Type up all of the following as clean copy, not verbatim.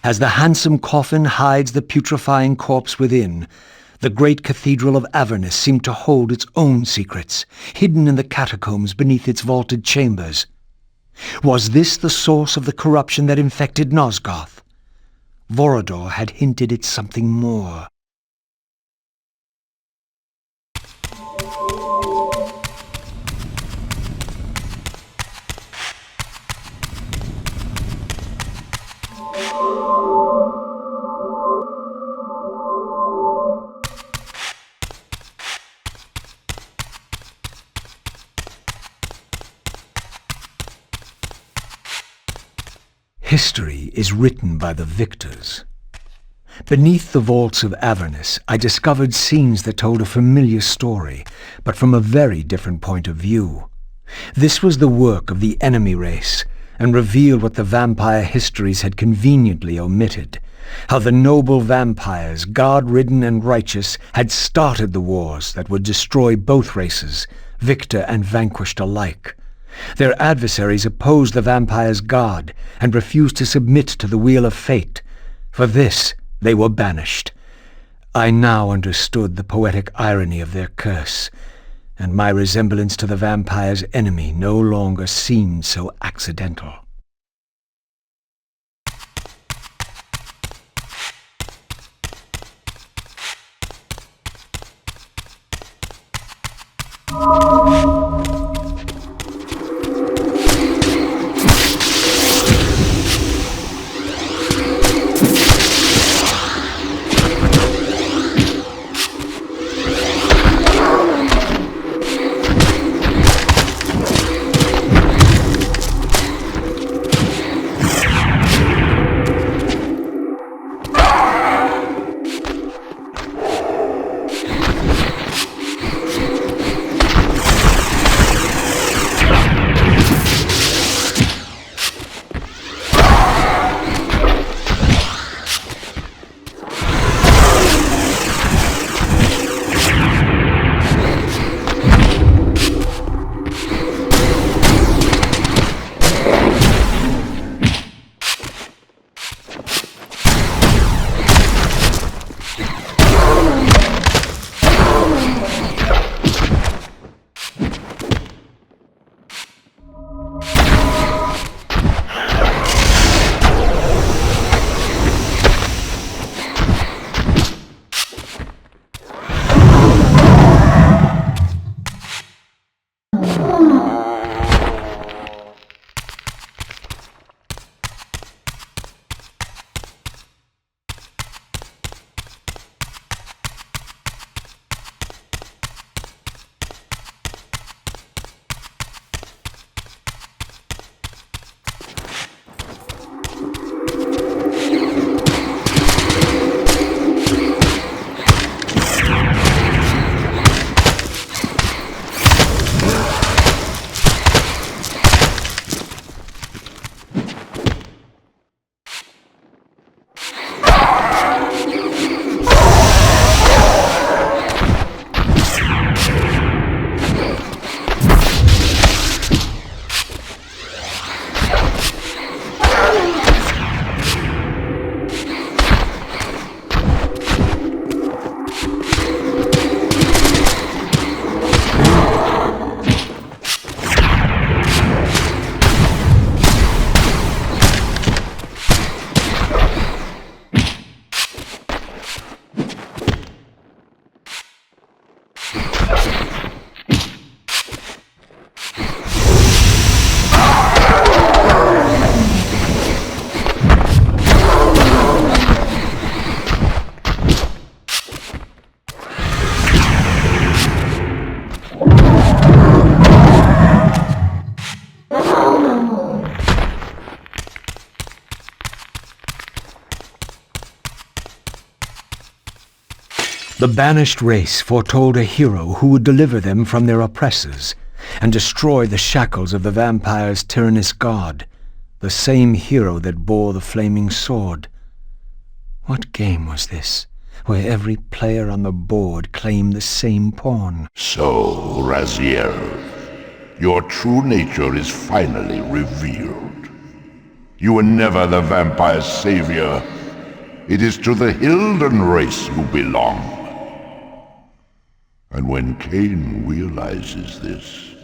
As the handsome coffin hides the putrefying corpse within, the great cathedral of Avernus seemed to hold its own secrets, hidden in the catacombs beneath its vaulted chambers. Was this the source of the corruption that infected Nosgoth? Vorador had hinted at something more. History is written by the victors. Beneath the vaults of Avernus, I discovered scenes that told a familiar story, but from a very different point of view. This was the work of the enemy race, and revealed what the vampire histories had conveniently omitted, how the noble vampires, god-ridden and righteous, had started the wars that would destroy both races, victor and vanquished alike. Their adversaries opposed the vampire's god and refused to submit to the wheel of fate. For this, they were banished. I now understood the poetic irony of their curse, and my resemblance to the vampire's enemy no longer seemed so accidental. The banished race foretold a hero who would deliver them from their oppressors and destroy the shackles of the vampire's tyrannous god, the same hero that bore the flaming sword. What game was this, where every player on the board claimed the same pawn? So, Raziel, your true nature is finally revealed. You were never the vampire's savior, It is to the Hilden race you belong. And when Kain realizes this,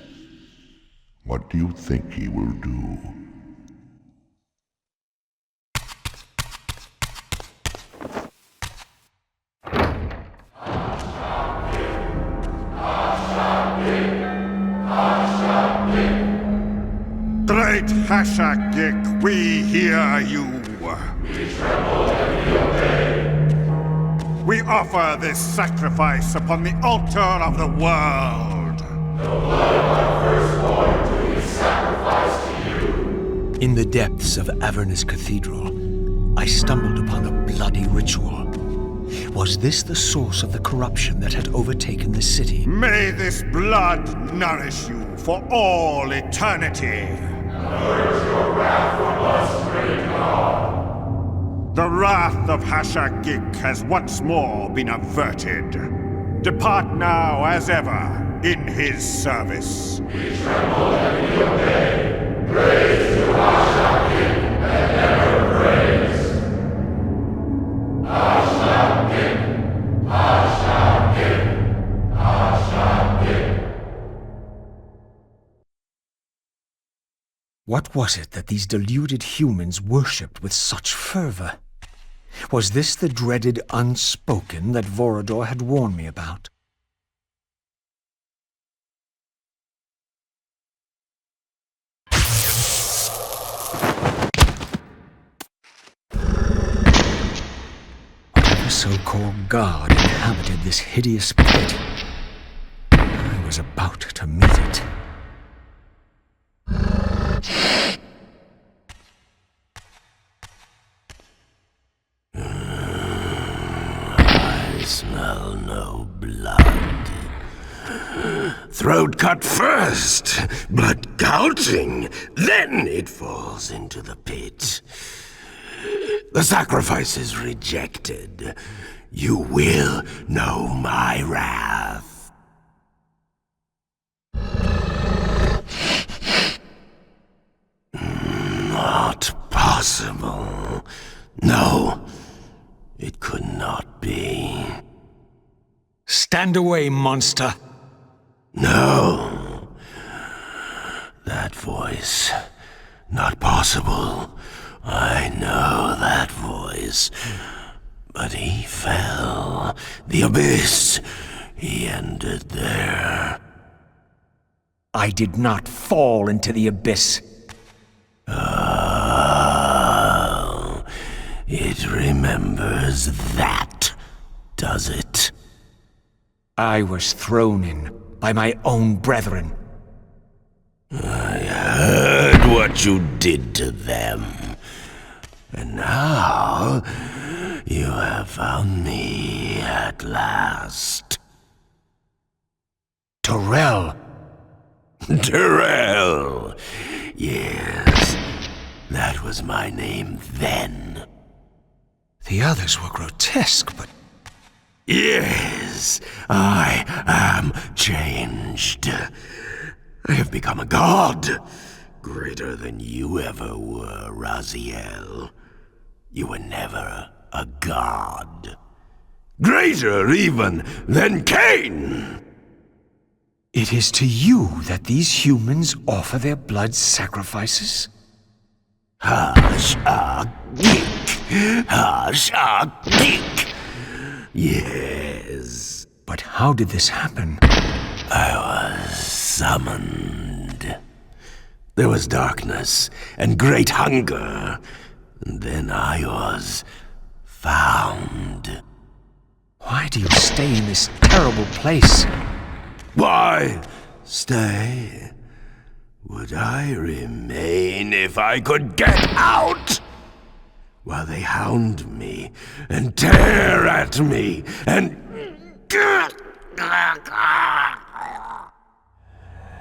what do you think he will do? Great Hashagik, we hear you. We tremble and we obey. We offer this sacrifice upon the altar of the world. The blood of our firstborn do we sacrifice to you. In the depths of Avernus Cathedral, I stumbled upon a bloody ritual. Was this the source of the corruption that had overtaken the city? May this blood nourish you for all eternity. Purge your wrath from us, great God. The wrath of Hashagik has once more been averted. Depart now as ever in his service. We tremble and we obey. Praise to Hashagik and ever praise. Hashagik, Hashagik, Hashagik. What was it that these deluded humans worshipped with such fervor? Was this the dreaded unspoken that Vorador had warned me about? Whatever so-called god inhabited this hideous pit, I was about to meet it. I smell no blood. Throat cut first, blood gouting, then it falls into the pit. The sacrifice is rejected. You will know my wrath. Not possible. No, it could not be. Stand away, monster! No. That voice. Not possible. I know that voice. But he fell. The abyss. He ended there. I did not fall into the abyss. Oh, it remembers that, does it? I was thrown in by my own brethren. I heard what you did to them. And now, you have found me at last. Terrell! Terrell! Yes, that was my name then. The others were grotesque, but... Yes, I am changed. I have become a god, greater than you ever were, Raziel. You were never a god. Greater even than Kain! It is to you that these humans offer their blood sacrifices? Hashagik! Hashagik! Yes. But how did this happen? I was summoned. There was darkness and great hunger. And then I was found. Why do you stay in this terrible place? Why stay? Would I remain if I could get out? While they hound me and tear at me and...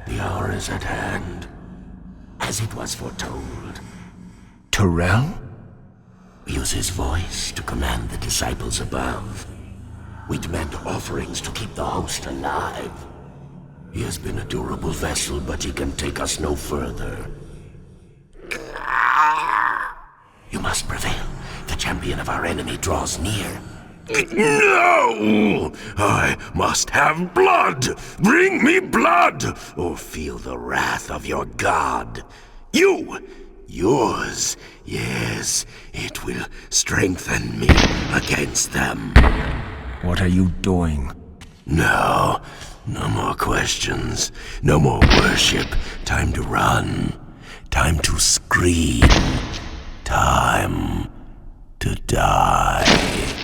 The hour is at hand, as it was foretold. Terrell? Use his voice to command the disciples above. We demand offerings to keep the host alive. He has been a durable vessel, but he can take us no further. You must prevail. The champion of our enemy draws near. No! I must have blood! Bring me blood! Or feel the wrath of your god. Yours, yes, it will strengthen me against them. What are you doing? No more questions. No more worship. Time to run. Time to scream. Time to die.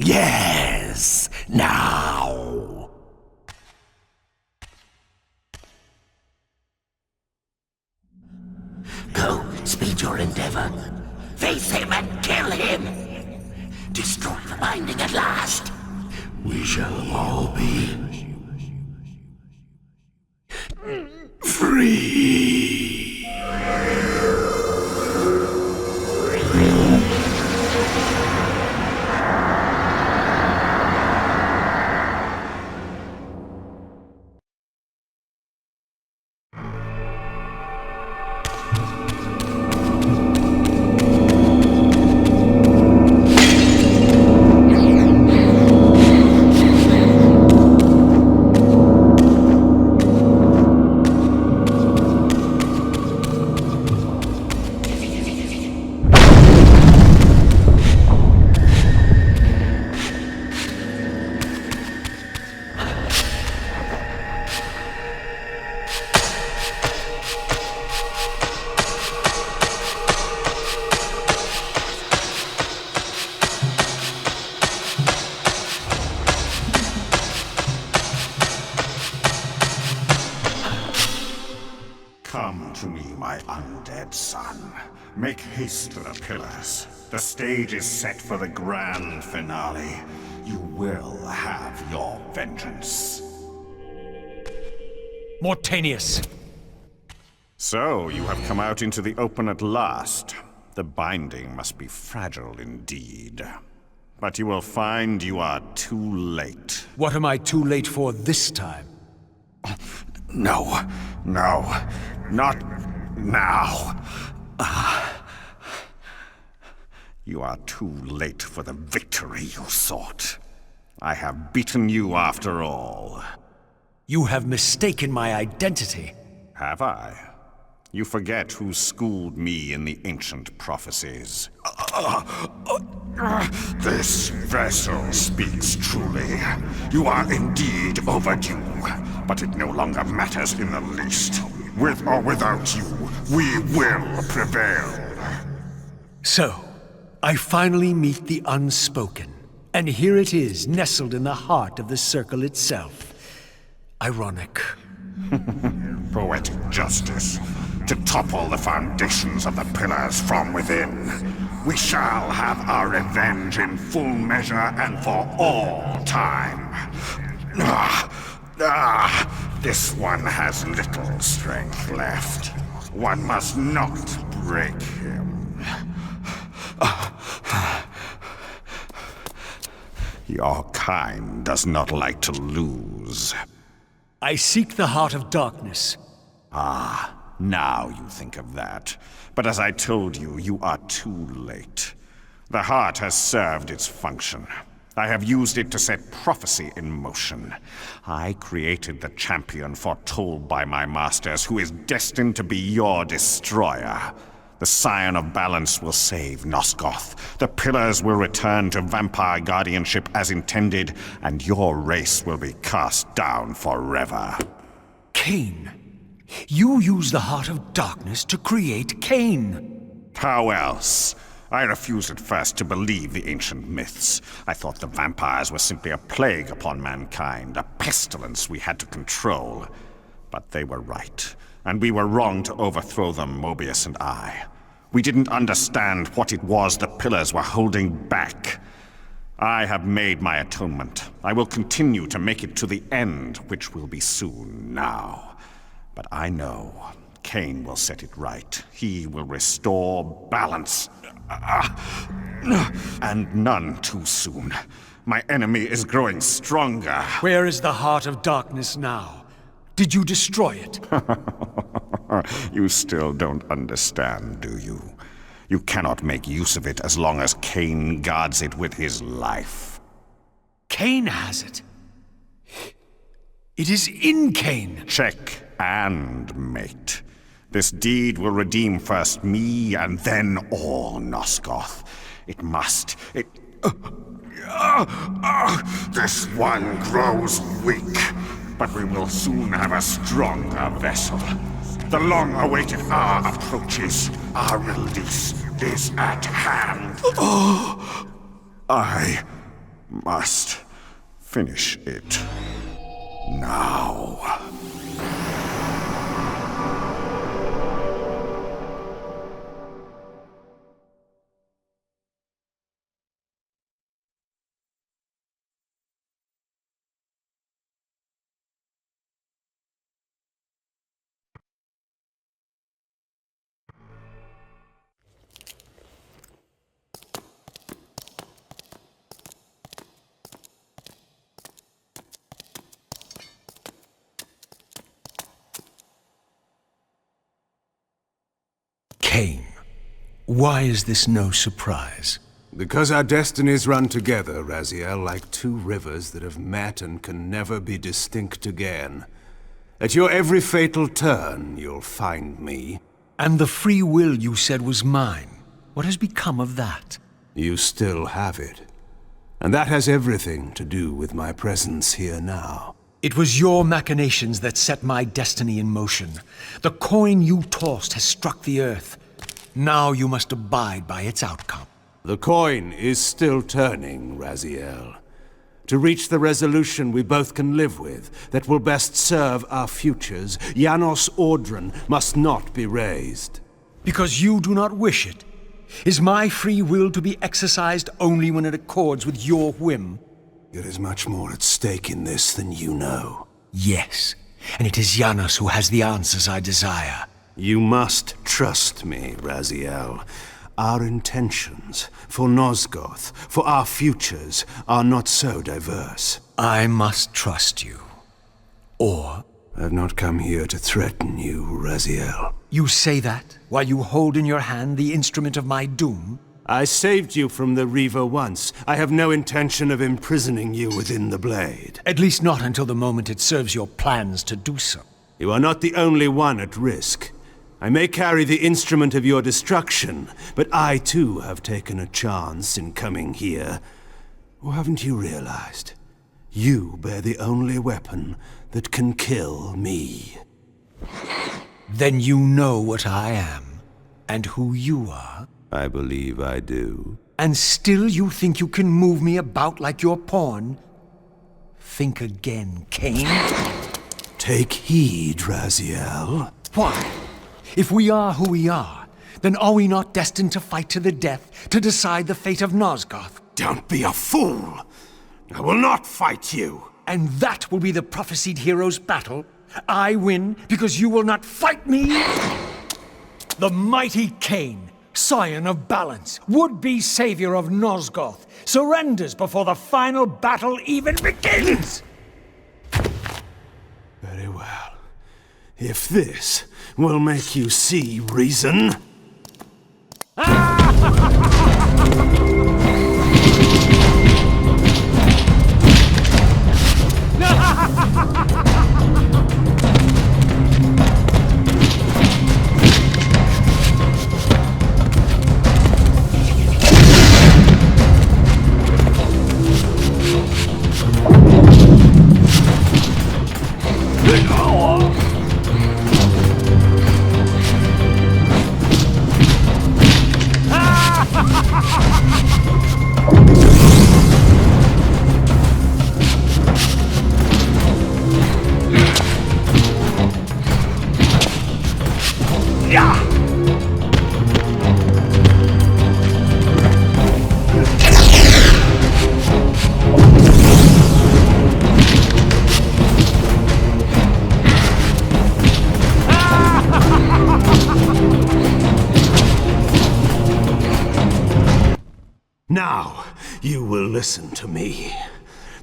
Yes, now. Go, speed your endeavor. Face him and kill him. Destroy the binding at last. We shall all be free. Make haste to the pillars. The stage is set for the grand finale. You will have your vengeance. Mortanius! So, you have come out into the open at last. The binding must be fragile indeed. But you will find you are too late. What am I too late for this time? No, not now. You are too late for the victory you sought. I have beaten you after all. You have mistaken my identity. Have I? You forget who schooled me in the ancient prophecies. This vessel speaks truly. You are indeed overdue, but it no longer matters in the least. With or without you, we will prevail. So, I finally meet the unspoken. And here it is, nestled in the heart of the circle itself. Ironic. Poetic justice. To topple the foundations of the pillars from within. We shall have our revenge in full measure and for all time. This one has little strength left. One must not break him. Your kind does not like to lose. I seek the heart of darkness. Now you think of that. But as I told you, you are too late. The heart has served its function. I have used it to set prophecy in motion. I created the champion foretold by my masters, who is destined to be your destroyer. The Scion of Balance will save Nosgoth. The Pillars will return to vampire guardianship as intended, and your race will be cast down forever. Kain. You use the heart of darkness to create Kain. How else? I refused at first to believe the ancient myths. I thought the vampires were simply a plague upon mankind, a pestilence we had to control. But they were right, and we were wrong to overthrow them, Mobius and I. We didn't understand what it was the Pillars were holding back. I have made my atonement. I will continue to make it to the end, which will be soon now. But I know Kain will set it right. He will restore balance. And none too soon. My enemy is growing stronger. Where is the heart of darkness now? Did you destroy it? You still don't understand, do you? You cannot make use of it as long as Kain guards it with his life. Kain has it. It is in Kain. Check and mate. This deed will redeem first me and then all Nosgoth. It must. This one grows weak, but we will soon have a stronger vessel. The long-awaited hour approaches. Our release is at hand. I must finish it now. Kain. Why is this no surprise? Because our destinies run together, Raziel, like two rivers that have met and can never be distinct again. At your every fatal turn, you'll find me. And the free will you said was mine. What has become of that? You still have it. And that has everything to do with my presence here now. It was your machinations that set my destiny in motion. The coin you tossed has struck the earth. Now you must abide by its outcome. The coin is still turning, Raziel. To reach the resolution we both can live with, that will best serve our futures, Janos Audron must not be raised. Because you do not wish it? Is my free will to be exercised only when it accords with your whim? There is much more at stake in this than you know. Yes, and it is Janus who has the answers I desire. You must trust me, Raziel. Our intentions, for Nosgoth, for our futures, are not so diverse. I must trust you. Or... I've not come here to threaten you, Raziel. You say that while you hold in your hand the instrument of my doom? I saved you from the Reaver once. I have no intention of imprisoning you within the blade. At least not until the moment it serves your plans to do so. You are not the only one at risk. I may carry the instrument of your destruction, but I too have taken a chance in coming here. Or haven't you realized? You bear the only weapon that can kill me. Then you know what I am, and who you are? I believe I do. And still you think you can move me about like your pawn? Think again, Kain. Take heed, Raziel. Why? If we are who we are, then are we not destined to fight to the death, to decide the fate of Nosgoth? Don't be a fool! I will not fight you! And that will be the prophesied hero's battle? I win because you will not fight me? The mighty Kain, scion of balance, would-be savior of Nosgoth, surrenders before the final battle even begins! Very well. If this will make you see reason... Now, you will listen to me.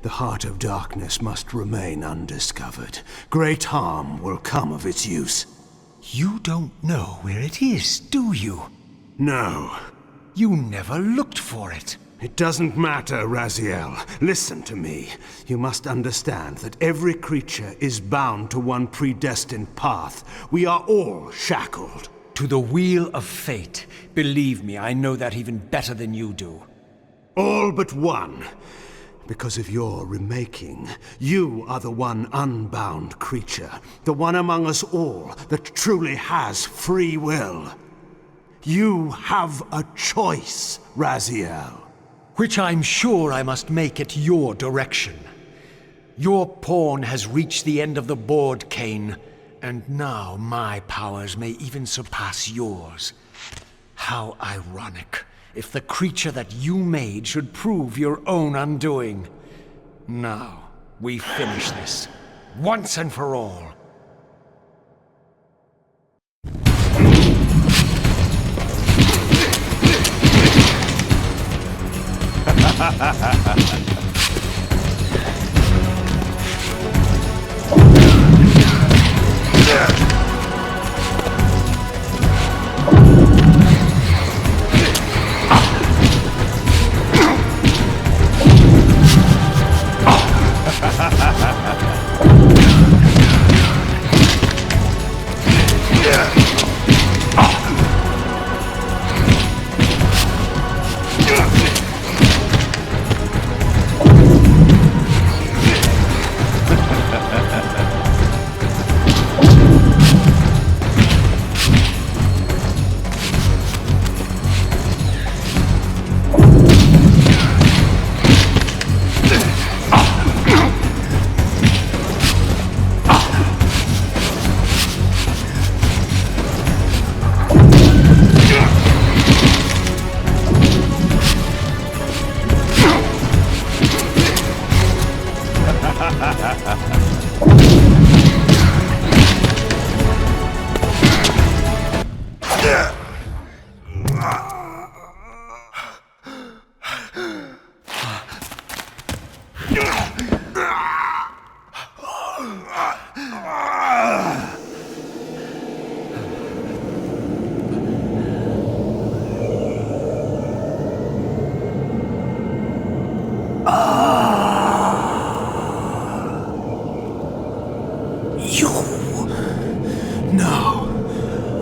The heart of darkness must remain undiscovered. Great harm will come of its use. You don't know where it is, do you? No. You never looked for it. It doesn't matter, Raziel. Listen to me. You must understand that every creature is bound to one predestined path. We are all shackled. To the wheel of fate. Believe me, I know that even better than you do. All but one. Because of your remaking, you are the one unbound creature. The one among us all that truly has free will. You have a choice, Raziel. Which I'm sure I must make at your direction. Your pawn has reached the end of the board, Kain, and now my powers may even surpass yours. How ironic if the creature that you made should prove your own undoing. Now, we finish this, once and for all.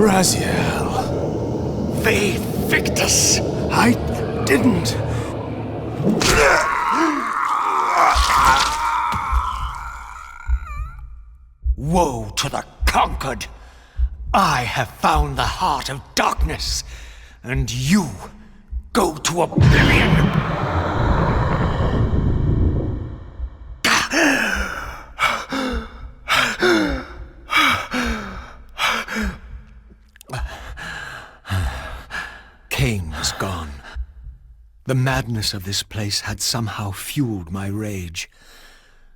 Raziel. They Victus! I didn't. Woe to the conquered! I have found the heart of darkness, and you go to oblivion! Kain was gone. The madness of this place had somehow fueled my rage,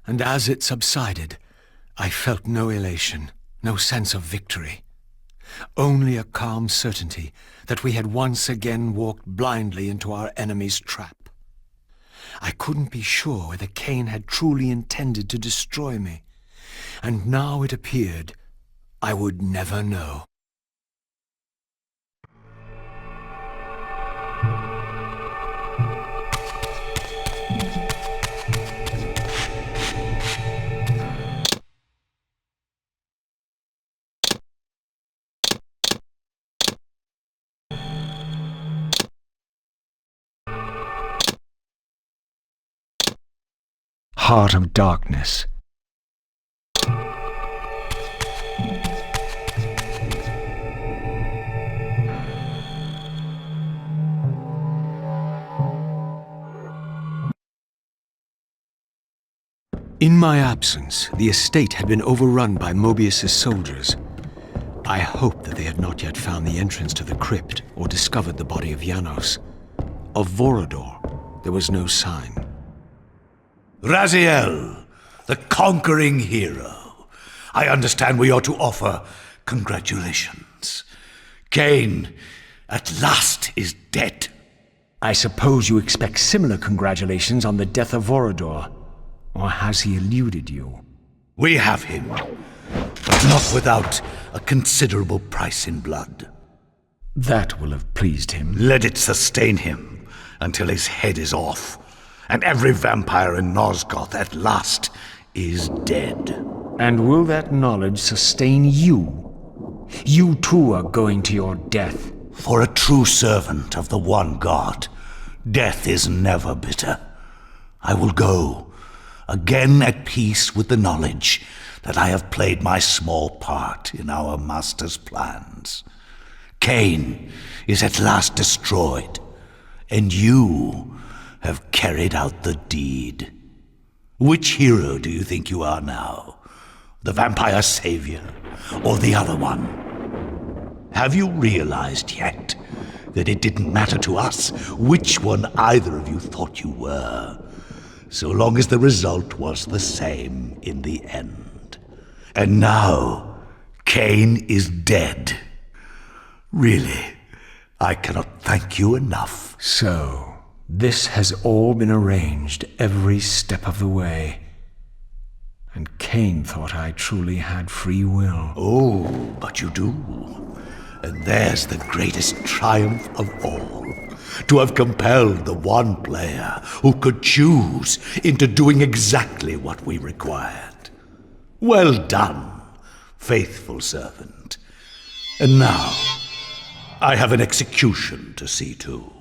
and as it subsided, I felt no elation, no sense of victory. Only a calm certainty that we had once again walked blindly into our enemy's trap. I couldn't be sure whether Kain had truly intended to destroy me, and now it appeared I would never know. Heart of darkness. In my absence, the estate had been overrun by Mobius's soldiers. I hoped that they had not yet found the entrance to the crypt or discovered the body of Janos. Of Vorador, there was no sign. Raziel, the conquering hero. I understand we ought to offer congratulations. Kain, at last, is dead. I suppose you expect similar congratulations on the death of Vorador. Or has he eluded you? We have him, but not without a considerable price in blood. That will have pleased him. Let it sustain him until his head is off, and every vampire in Nosgoth at last is dead. And will that knowledge sustain you? You too are going to your death. For a true servant of the one God, death is never bitter. I will go, again at peace with the knowledge that I have played my small part in our master's plans. Kain is at last destroyed, and you have carried out the deed. Which hero do you think you are now? The vampire savior, or the other one? Have you realized yet that it didn't matter to us which one either of you thought you were, so long as the result was the same in the end? And now, Kain is dead. Really, I cannot thank you enough. So, this has all been arranged every step of the way. And Kain thought I truly had free will. Oh, but you do. And there's the greatest triumph of all. To have compelled the one player who could choose into doing exactly what we required. Well done, faithful servant. And now, I have an execution to see to.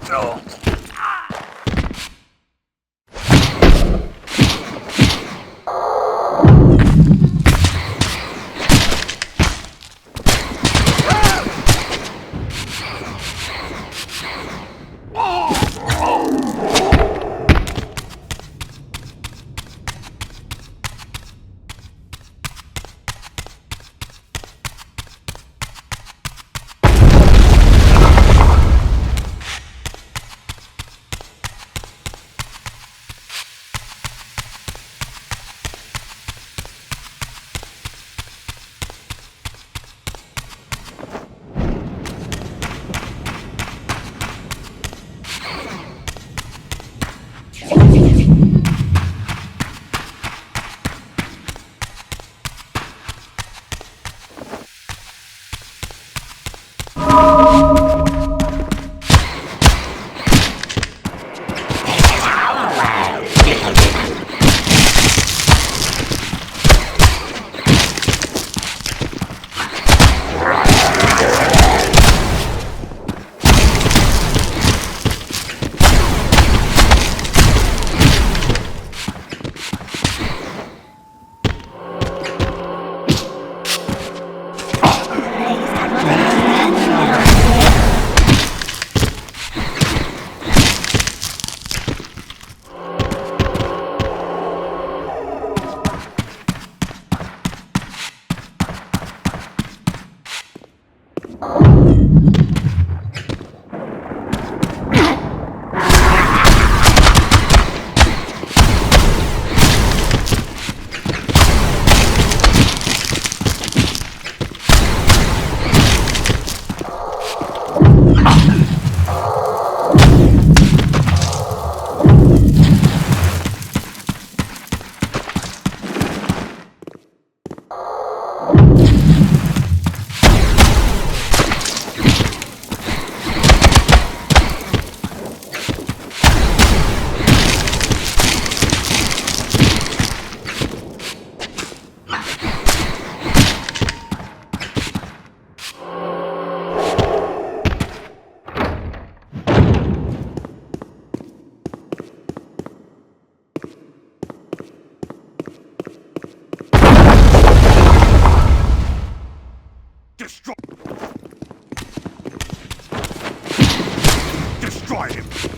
Destroy... Destroy him!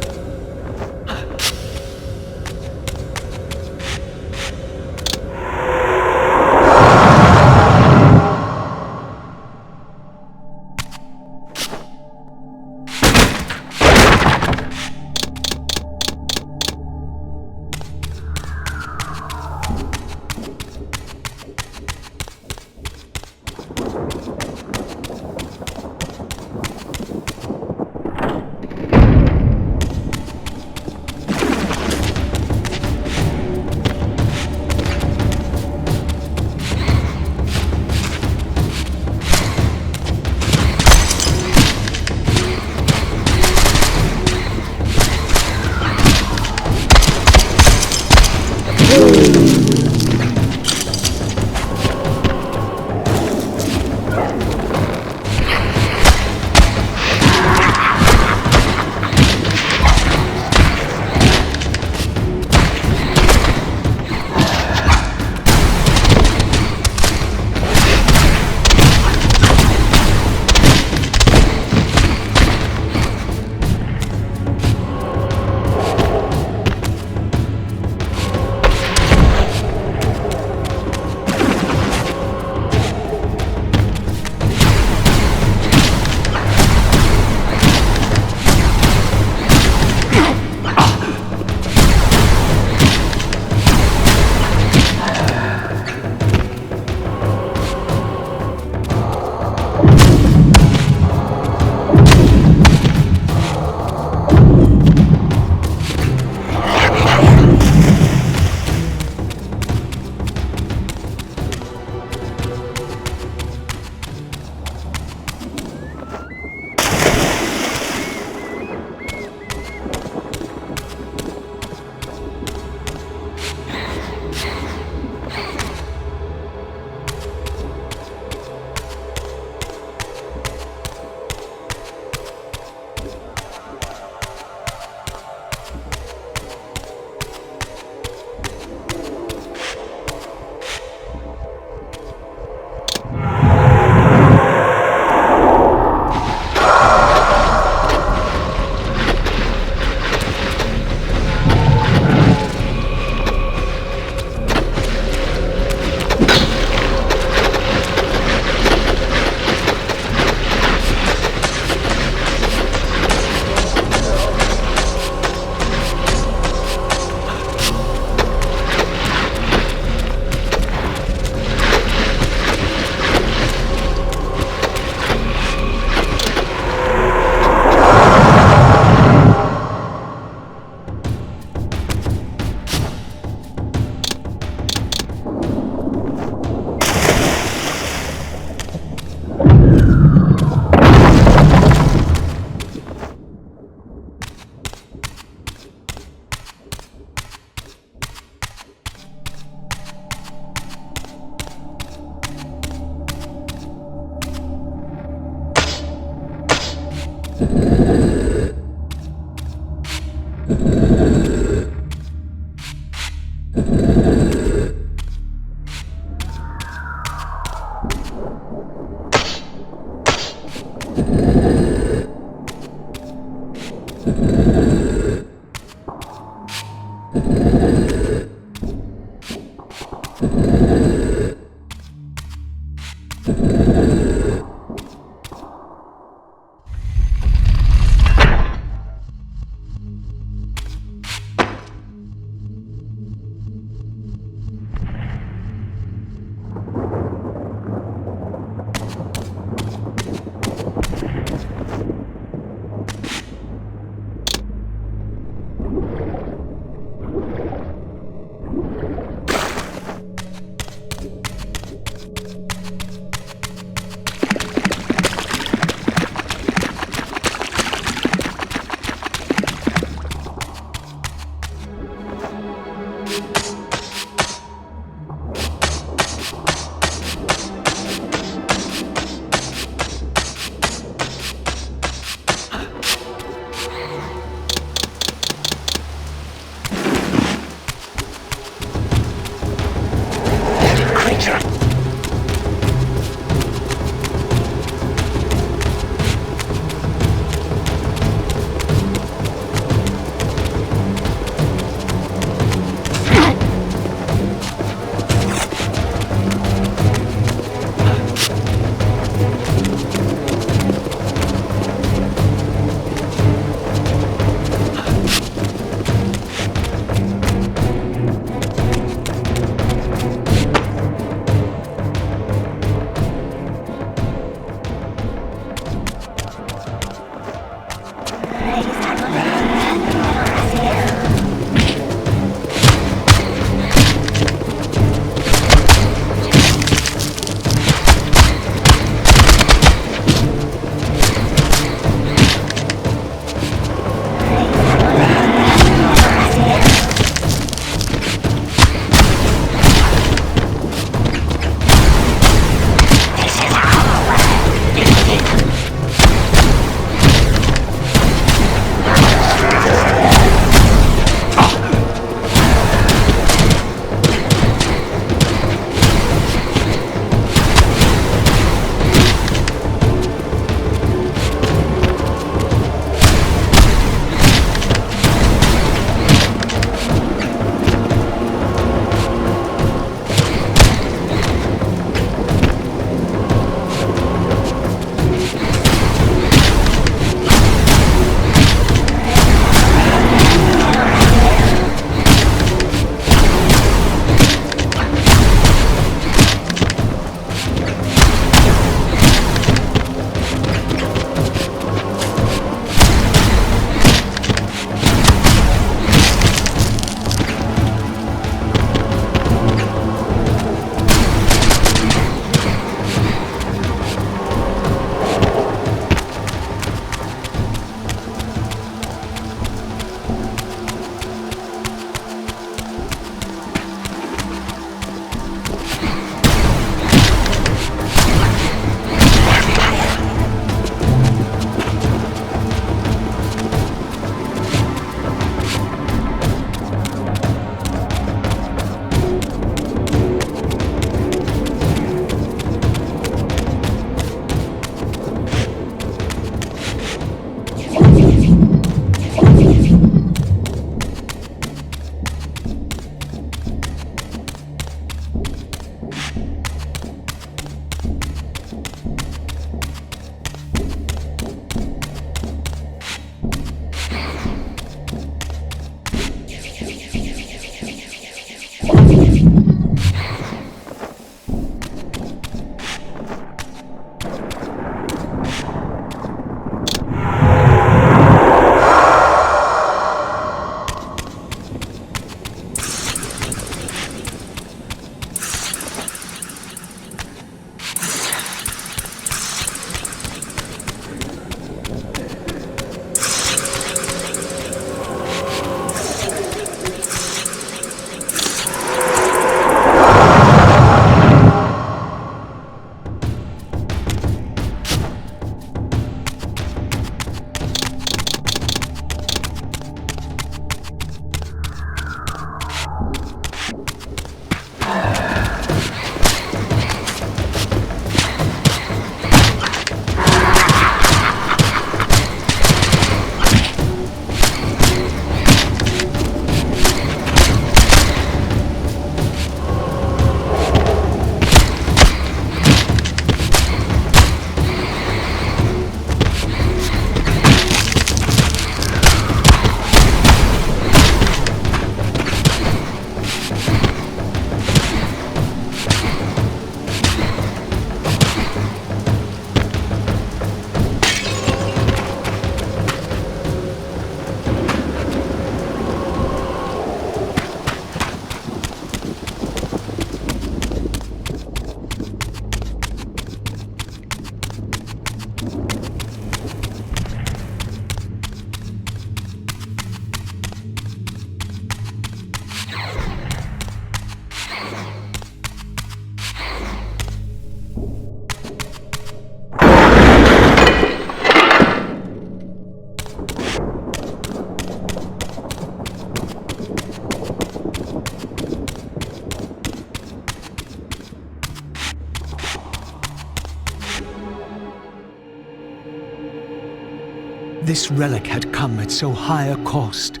This relic had come at so high a cost.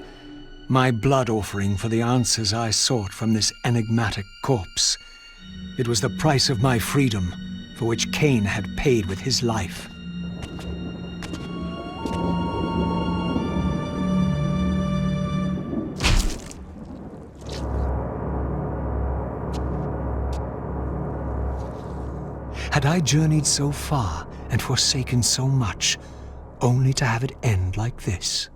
My blood offering for the answers I sought from this enigmatic corpse. It was the price of my freedom, for which Kain had paid with his life. Had I journeyed so far and forsaken so much, only to have it end like this?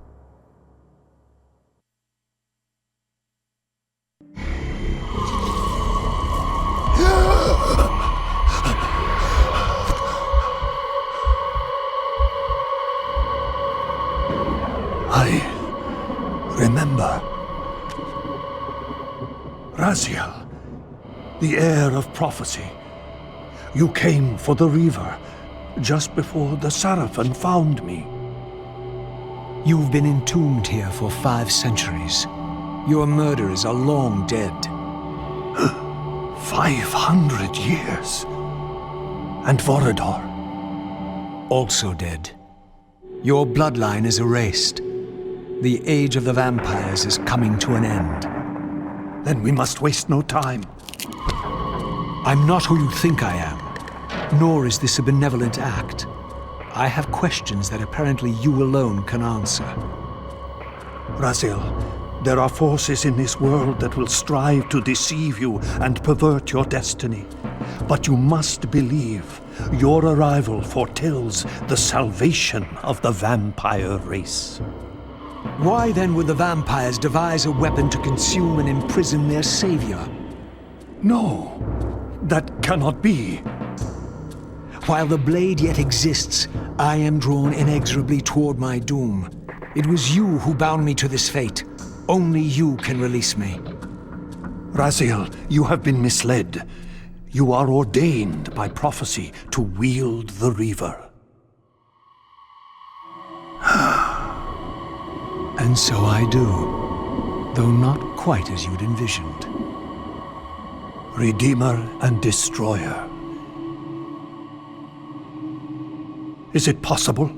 I remember. Raziel, the heir of prophecy. You came for the Reaver, just before the Seraphim found me. You've been entombed here for 5 centuries. Your murderers are long dead. 500 years. And Vorador? Also dead. Your bloodline is erased. The age of the vampires is coming to an end. Then we must waste no time. I'm not who you think I am, nor is this a benevolent act. I have questions that apparently you alone can answer. Raziel, there are forces in this world that will strive to deceive you and pervert your destiny. But you must believe your arrival foretells the salvation of the vampire race. Why then would the vampires devise a weapon to consume and imprison their savior? No, that cannot be. While the blade yet exists, I am drawn inexorably toward my doom. It was you who bound me to this fate. Only you can release me. Raziel, you have been misled. You are ordained by prophecy to wield the Reaver. And so I do, though not quite as you'd envisioned. Redeemer and Destroyer. Is it possible?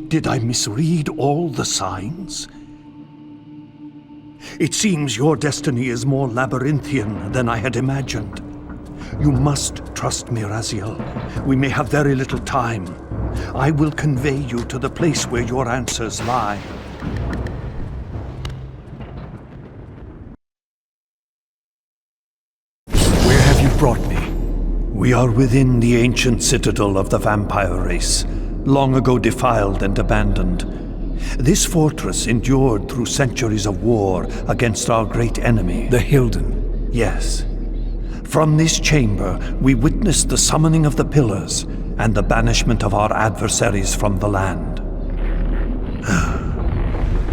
Did I misread all the signs? It seems your destiny is more labyrinthian than I had imagined. You must trust me, Raziel. We may have very little time. I will convey you to the place where your answers lie. Where have you brought me? We are within the ancient citadel of the vampire race, long ago defiled and abandoned. This fortress endured through centuries of war against our great enemy. The Hilden. Yes. From this chamber, we witnessed the summoning of the Pillars and the banishment of our adversaries from the land.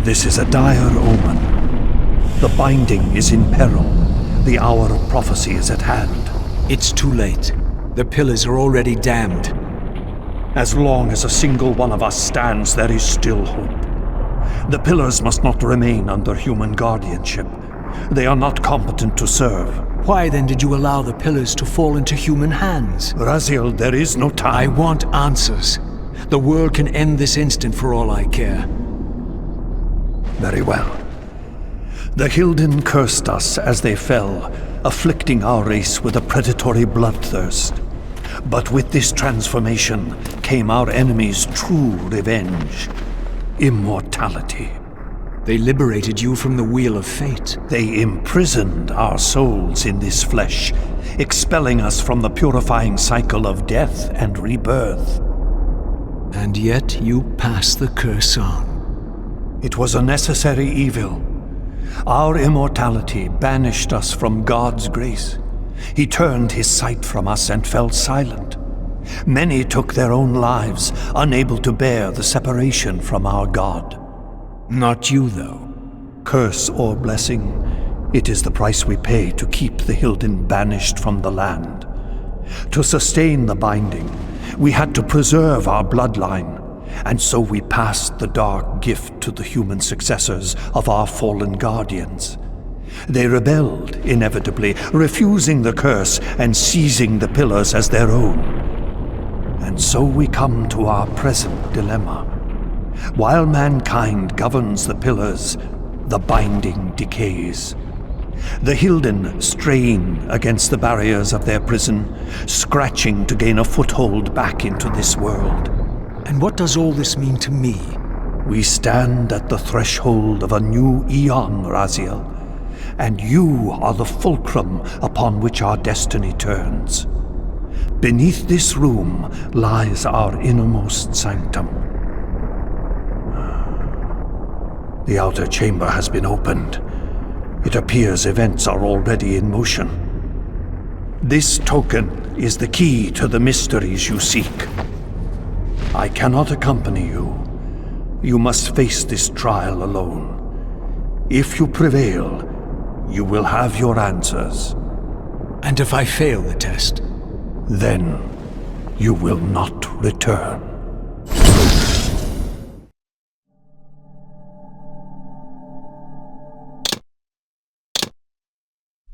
This is a dire omen. The binding is in peril. The hour of prophecy is at hand. It's too late. The Pillars are already damned. As long as a single one of us stands, there is still hope. The Pillars must not remain under human guardianship. They are not competent to serve. Why then did you allow the Pillars to fall into human hands? Raziel, there is no time. I want answers. The world can end this instant for all I care. Very well. The Hilden cursed us as they fell, afflicting our race with a predatory bloodthirst. But with this transformation came our enemy's true revenge. Immortality. They liberated you from the Wheel of Fate. They imprisoned our souls in this flesh, expelling us from the purifying cycle of death and rebirth. And yet you pass the curse on. It was a necessary evil. Our immortality banished us from God's grace. He turned his sight from us and fell silent. Many took their own lives, unable to bear the separation from our God. Not you, though. Curse or blessing, it is the price we pay to keep the Hilden banished from the land. To sustain the binding, we had to preserve our bloodline, and so we passed the dark gift to the human successors of our fallen guardians. They rebelled, inevitably, refusing the curse and seizing the Pillars as their own. And so we come to our present dilemma. While mankind governs the pillars, the binding decays. The Hilden strain against the barriers of their prison, scratching to gain a foothold back into this world. And what does all this mean to me? We stand at the threshold of a new eon, Raziel, and you are the fulcrum upon which our destiny turns. Beneath this room lies our innermost sanctum. The outer chamber has been opened. It appears events are already in motion. This token is the key to the mysteries you seek. I cannot accompany you. You must face this trial alone. If you prevail, you will have your answers. And if I fail the test? Then you will not return.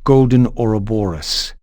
Golden Ouroboros,